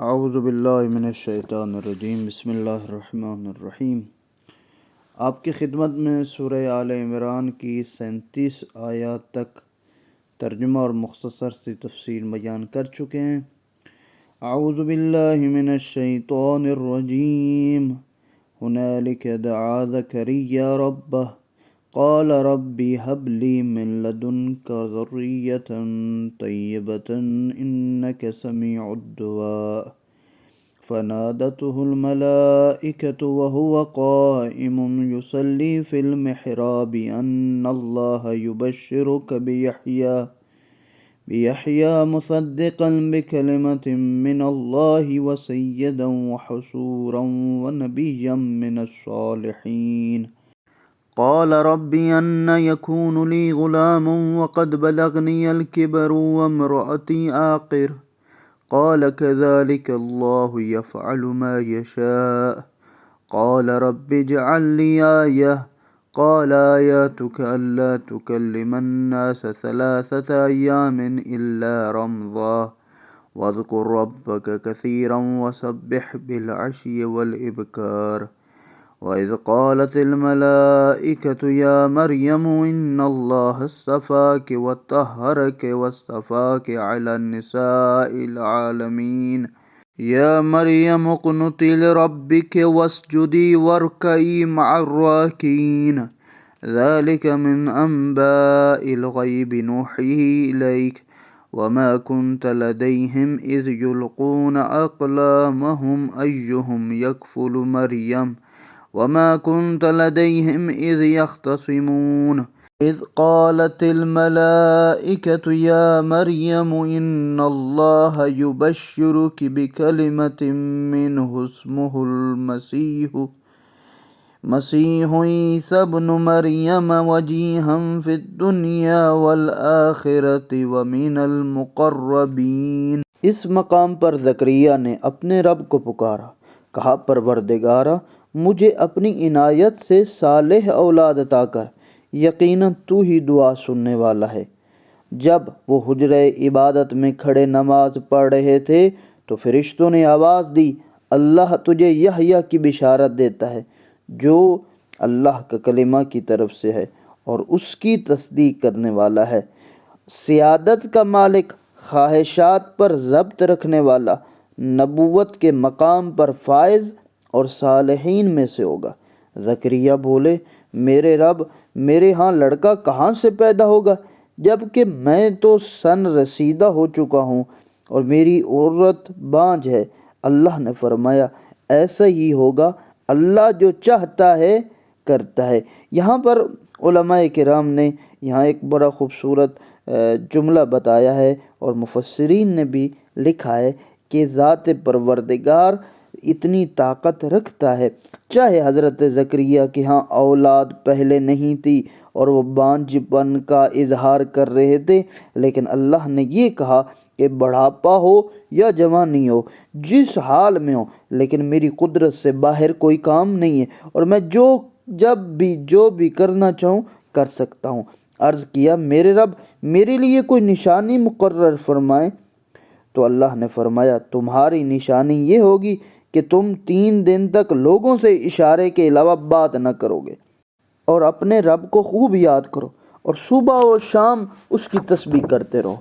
اعوذ باللہ من الشیطان الرجیم، بسم اللہ الرحمن الرحیم۔ آپ کی خدمت میں سورہ آل عمران کی 37 آیات تک ترجمہ اور مختصر سی تفسیر بیان کر چکے ہیں۔ اعوذ باللہ من الشیطان الرجیم۔ ہنالک دعا زکریا ربہ قال رب هب لي من لدنك ذرية طيبة إنك سميع الدعاء فنادته الملائكة وهو قائم يصلي في المحراب أن الله يبشرك بيحيى مصدقا بكلمة من الله وسيدا وحصورا ونبيا من الصالحين قال رب أن يكون لي غلام وقد بلغني الكبر وامرأتي آقر قال كذلك الله يفعل ما يشاء قال رب اجعل لي آية قال آياتك ألا تكلم الناس 3 أيام إلا رمضا واذكر ربك كثيرا وسبح بالعشي والإبكار وإذ قالت الملائكة يا مريم إن الله اصطفاك وطهرك واصطفاك على النساء العالمين يا مريم اقنتي لربك واسجدي واركعي مع الراكعين ذلك من أنباء الغيب نوحيه إليك وما كنت لديهم إذ يلقون أقلامهم أيهم يكفل مريم وما كنت لديهم إذ يختصمون إذ قالت الملائكة يا مريم إن الله يبشرك بكلمة منه اسمه المسيح عيسى ابن مريم وجيها في الدنيا والآخرة ومن المقربين۔ اس مقام پر زکریا نے اپنے رب کو پکارا، کہا پروردگارا مجھے اپنی عنایت سے صالح اولاد عطا کر، یقیناً تو ہی دعا سننے والا ہے۔ جب وہ حجرہ عبادت میں کھڑے نماز پڑھ رہے تھے تو فرشتوں نے آواز دی، اللہ تجھے یحییٰ کی بشارت دیتا ہے جو اللہ کا کلمہ کی طرف سے ہے اور اس کی تصدیق کرنے والا ہے، سیادت کا مالک، خواہشات پر ضبط رکھنے والا، نبوت کے مقام پر فائز اور صالحین میں سے ہوگا۔ زکریا بولے، میرے رب، میرے ہاں لڑکا کہاں سے پیدا ہوگا جبکہ میں تو سن رسیدہ ہو چکا ہوں اور میری عورت بانجھ ہے۔ اللہ نے فرمایا ایسا ہی ہوگا، اللہ جو چاہتا ہے کرتا ہے۔ یہاں پر علماء کرام نے یہاں ایک بڑا خوبصورت جملہ بتایا ہے اور مفسرین نے بھی لکھا ہے کہ ذات پروردگار اتنی طاقت رکھتا ہے، چاہے حضرت زکریا کے ہاں اولاد پہلے نہیں تھی اور وہ بانجھ پن کا اظہار کر رہے تھے، لیکن اللہ نے یہ کہا کہ بڑھاپا ہو یا جوانی ہو، جس حال میں ہو، لیکن میری قدرت سے باہر کوئی کام نہیں ہے اور میں جب بھی جو بھی کرنا چاہوں کر سکتا ہوں۔ عرض کیا میرے رب میرے لیے کوئی نشانی مقرر فرمائے، تو اللہ نے فرمایا تمہاری نشانی یہ ہوگی کہ تم 3 دن تک لوگوں سے اشارے کے علاوہ بات نہ کرو گے اور اپنے رب کو خوب یاد کرو اور صبح و شام اس کی تسبیح کرتے رہو،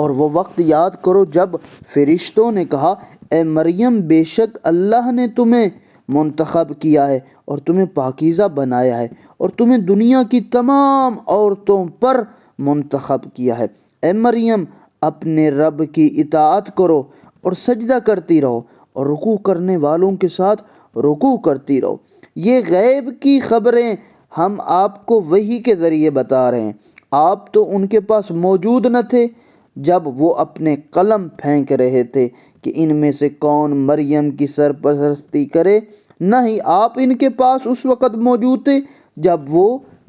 اور وہ وقت یاد کرو جب فرشتوں نے کہا اے مریم بے شک اللہ نے تمہیں منتخب کیا ہے اور تمہیں پاکیزہ بنایا ہے اور تمہیں دنیا کی تمام عورتوں پر منتخب کیا ہے۔ اے مریم اپنے رب کی اطاعت کرو اور سجدہ کرتی رہو اور رکوع کرنے والوں کے ساتھ رکوع کرتی رہو۔ یہ غیب کی خبریں ہم آپ کو وحی کے ذریعے بتا رہے ہیں، آپ تو ان کے پاس موجود نہ تھے جب وہ اپنے قلم پھینک رہے تھے کہ ان میں سے کون مریم کی سرپرستی کرے، نہ ہی آپ ان کے پاس اس وقت موجود تھے جب وہ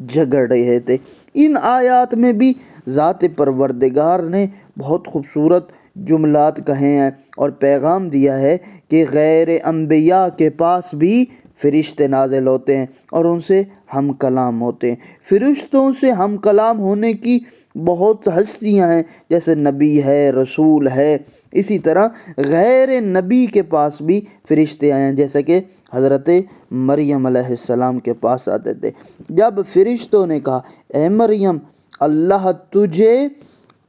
جھگڑ رہے تھے۔ ان آیات میں بھی ذات پروردگار نے بہت خوبصورت جملات کہے ہیں اور پیغام دیا ہے کہ غیر انبیاء کے پاس بھی فرشتے نازل ہوتے ہیں اور ان سے ہم کلام ہوتے ہیں۔ فرشتوں سے ہم کلام ہونے کی بہت ہستیاں ہیں، جیسے نبی ہے، رسول ہے، اسی طرح غیر نبی کے پاس بھی فرشتے آئے ہیں، جیسا کہ حضرت مریم علیہ السلام کے پاس آتے تھے۔ جب فرشتوں نے کہا اے مریم اللہ تجھے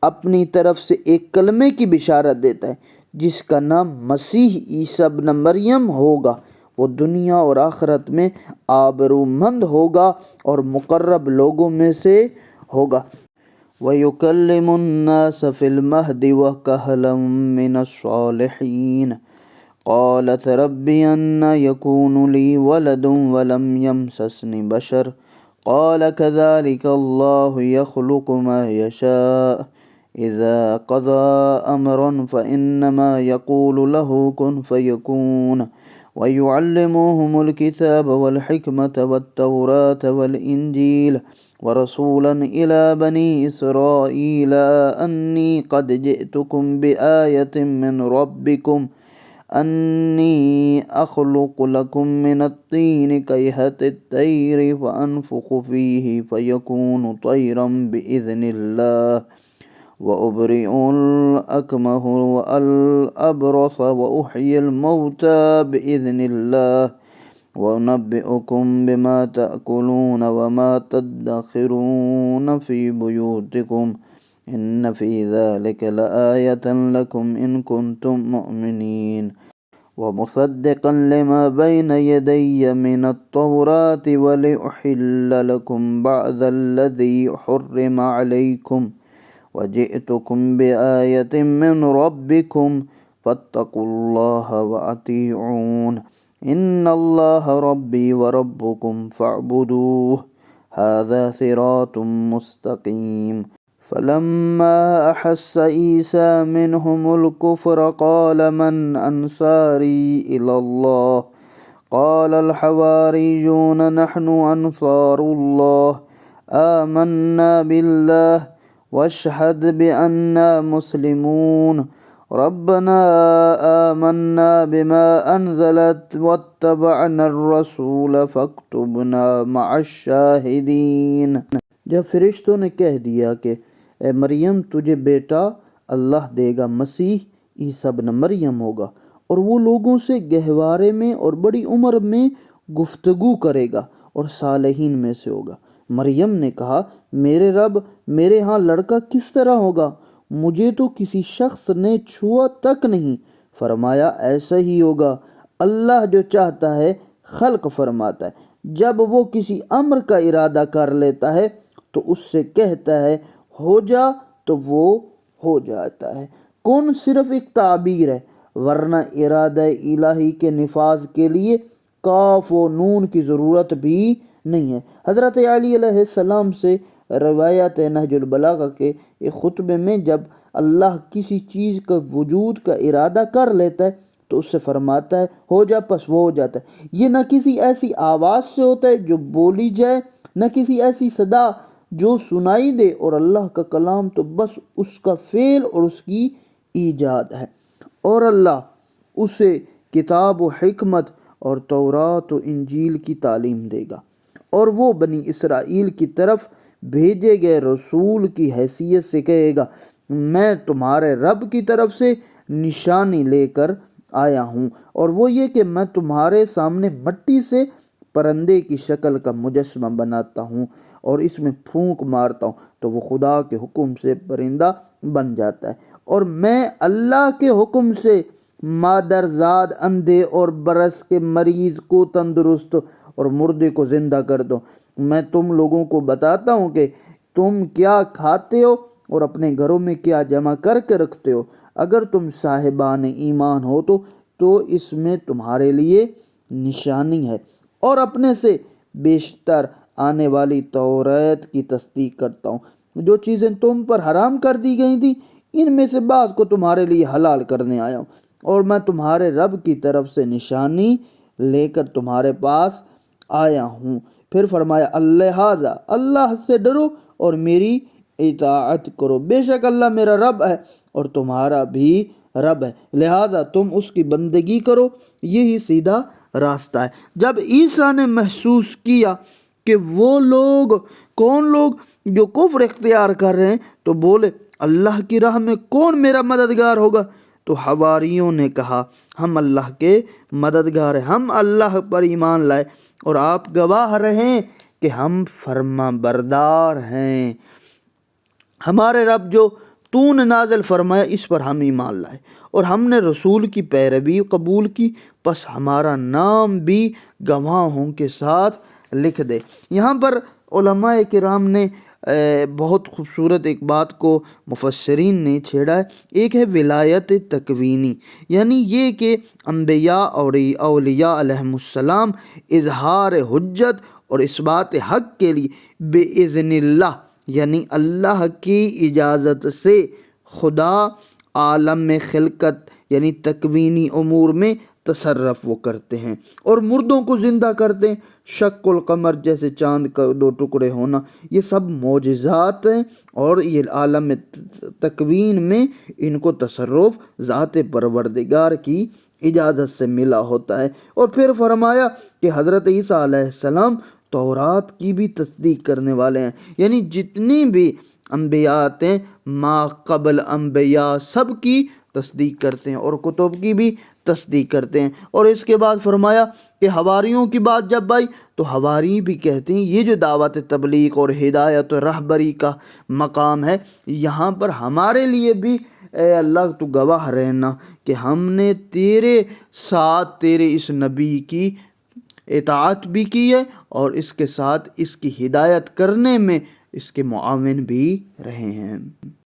اپنی طرف سے ایک کلمے کی بشارت دیتا ہے جس کا نام مسیح عیسیٰ ابن مریم ہوگا، وہ دنیا اور آخرت میں آبرومند ہوگا اور مقرب لوگوں میں سے ہوگا۔ وَيُكَلِّمُ النَّاسَ فِي الْمَهْدِ وَكَهْلًا مِّنَ الصَّالِحِينَ قالت رب أَنَّىٰ يَكُونُ لِي وَلَدٌ وَلَمْ يَمْسَسْنِ بَشَرٌ قال كذلك الله يخلق ما يشاء إذا قضى أمرا فإنما يقول له كن فيكون ويعلمهم الكتاب والحكمة والتوراة والإنجيل ورسولا إلى بني إسرائيل أني قد جئتكم بآية من ربكم أني أخلق لكم من الطين كهيئة الطير فأنفخ فيه فيكون طيرا بإذن الله وأبرئ الأكمه والأبرص وأحيي الموتى بإذن الله وأنبئكم بما تأكلون وما تدخرون في بيوتكم إن في ذلك لآية لكم إن كنتم مؤمنين ومصدقا لما بين يدي من التوراة ولأحل لكم بعض الذي حرم عليكم وجئتكم بآية من ربكم فاتقوا الله وأطيعون إن الله ربي وربكم فاعبدوه هذا صراط مستقيم فلما أحس عيسى منهم الكفر قال من أنصاري إلى الله قال الحواريون نحن أنصار الله آمنا بالله واشهد بأننا مسلمون ربنا آمنا بما أنزلت واتبعنا الرسول فاكتبنا مع الشاہدین۔ جب فرشتوں نے کہہ دیا کہ اے مریم تجھے بیٹا اللہ دے گا، مسیح عیسیٰ ابن مریم ہوگا اور وہ لوگوں سے گہوارے میں اور بڑی عمر میں گفتگو کرے گا اور صالحین میں سے ہوگا، مریم نے کہا میرے رب میرے ہاں لڑکا کس طرح ہوگا، مجھے تو کسی شخص نے چھوا تک نہیں۔ فرمایا ایسا ہی ہوگا، اللہ جو چاہتا ہے خلق فرماتا ہے، جب وہ کسی امر کا ارادہ کر لیتا ہے تو اس سے کہتا ہے ہو جا تو وہ ہو جاتا ہے۔ کون صرف ایک تعبیر ہے، ورنہ ارادہ الہی کے نفاذ کے لیے کاف و نون کی ضرورت بھی نہیں ہے۔ حضرت علی علیہ السلام سے روایت نہج البلاغہ کے ایک خطبے میں جب اللہ کسی چیز کا وجود کا ارادہ کر لیتا ہے تو اس سے فرماتا ہے ہو جا، پس وہ ہو جاتا ہے۔ یہ نہ کسی ایسی آواز سے ہوتا ہے جو بولی جائے، نہ کسی ایسی صدا جو سنائی دے، اور اللہ کا کلام تو بس اس کا فعل اور اس کی ایجاد ہے، اور اللہ اسے کتاب و حکمت اور تورات و انجیل کی تعلیم دے گا، اور وہ بنی اسرائیل کی طرف بھیجے گئے رسول کی حیثیت سے کہے گا میں تمہارے رب کی طرف سے نشانی لے کر آیا ہوں، اور وہ یہ کہ میں تمہارے سامنے مٹی سے پرندے کی شکل کا مجسمہ بناتا ہوں اور اس میں پھونک مارتا ہوں تو وہ خدا کے حکم سے پرندہ بن جاتا ہے، اور میں اللہ کے حکم سے مادرزاد اندھے اور برس کے مریض کو تندرست اور مردے کو زندہ کر دو۔ میں تم لوگوں کو بتاتا ہوں کہ تم کیا کھاتے ہو اور اپنے گھروں میں کیا جمع کر کے رکھتے ہو، اگر تم صاحبان ایمان ہو تو اس میں تمہارے لیے نشانی ہے، اور اپنے سے بیشتر آنے والی توریت کی تصدیق کرتا ہوں، جو چیزیں تم پر حرام کر دی گئی تھیں ان میں سے بعض کو تمہارے لیے حلال کرنے آیا ہوں، اور میں تمہارے رب کی طرف سے نشانی لے کر تمہارے پاس آیا ہوں۔ پھر فرمایا لہذا اللہ سے ڈرو اور میری اطاعت کرو، بے شک اللہ میرا رب ہے اور تمہارا بھی رب ہے، لہذا تم اس کی بندگی کرو، یہی سیدھا راستہ ہے۔ جب عیسیٰ نے محسوس کیا کہ وہ لوگ کون لوگ جو کفر اختیار کر رہے ہیں تو بولے اللہ کی راہ میں کون میرا مددگار ہوگا، تو حواریوں نے کہا ہم اللہ کے مددگار ہیں، ہم اللہ پر ایمان لائے اور آپ گواہ رہیں کہ ہم فرما بردار ہیں، ہمارے رب جو تو نے نازل فرمایا اس پر ہم ایمان لائے اور ہم نے رسول کی پیروی قبول کی، پس ہمارا نام بھی گواہوں کے ساتھ لکھ دے۔ یہاں پر علماء کرام نے بہت خوبصورت ایک بات کو مفسرین نے چھیڑا ہے، ایک ہے ولایت تکوینی، یعنی یہ کہ انبیاء اور اولیاء علیہم السلام اظہار حجت اور اثبات حق کے لیے بِإِذْنِ اللہ یعنی اللہ کی اجازت سے خدا عالم میں خلقت یعنی تکوینی امور میں تصرف وہ کرتے ہیں اور مردوں کو زندہ کرتے ہیں، شق القمر جیسے چاند کا دو ٹکڑے ہونا، یہ سب معجزات ہیں اور یہ عالم تکوین میں ان کو تصرف ذات پروردگار کی اجازت سے ملا ہوتا ہے۔ اور پھر فرمایا کہ حضرت عیسیٰ علیہ السلام تورات کی بھی تصدیق کرنے والے ہیں، یعنی جتنی بھی انبیاء آتے ہیں ما قبل انبیاء سب کی تصدیق کرتے ہیں اور کتب کی بھی تصدیق کرتے ہیں۔ اور اس کے بعد فرمایا کہ حواریوں کی بات جب آئی تو حواری بھی کہتے ہیں یہ جو دعوت تبلیغ اور ہدایت و رہبری کا مقام ہے، یہاں پر ہمارے لیے بھی اے اللہ تو گواہ رہنا کہ ہم نے تیرے ساتھ تیرے اس نبی کی اطاعت بھی کی ہے اور اس کے ساتھ اس کی ہدایت کرنے میں اس کے معاون بھی رہے ہیں۔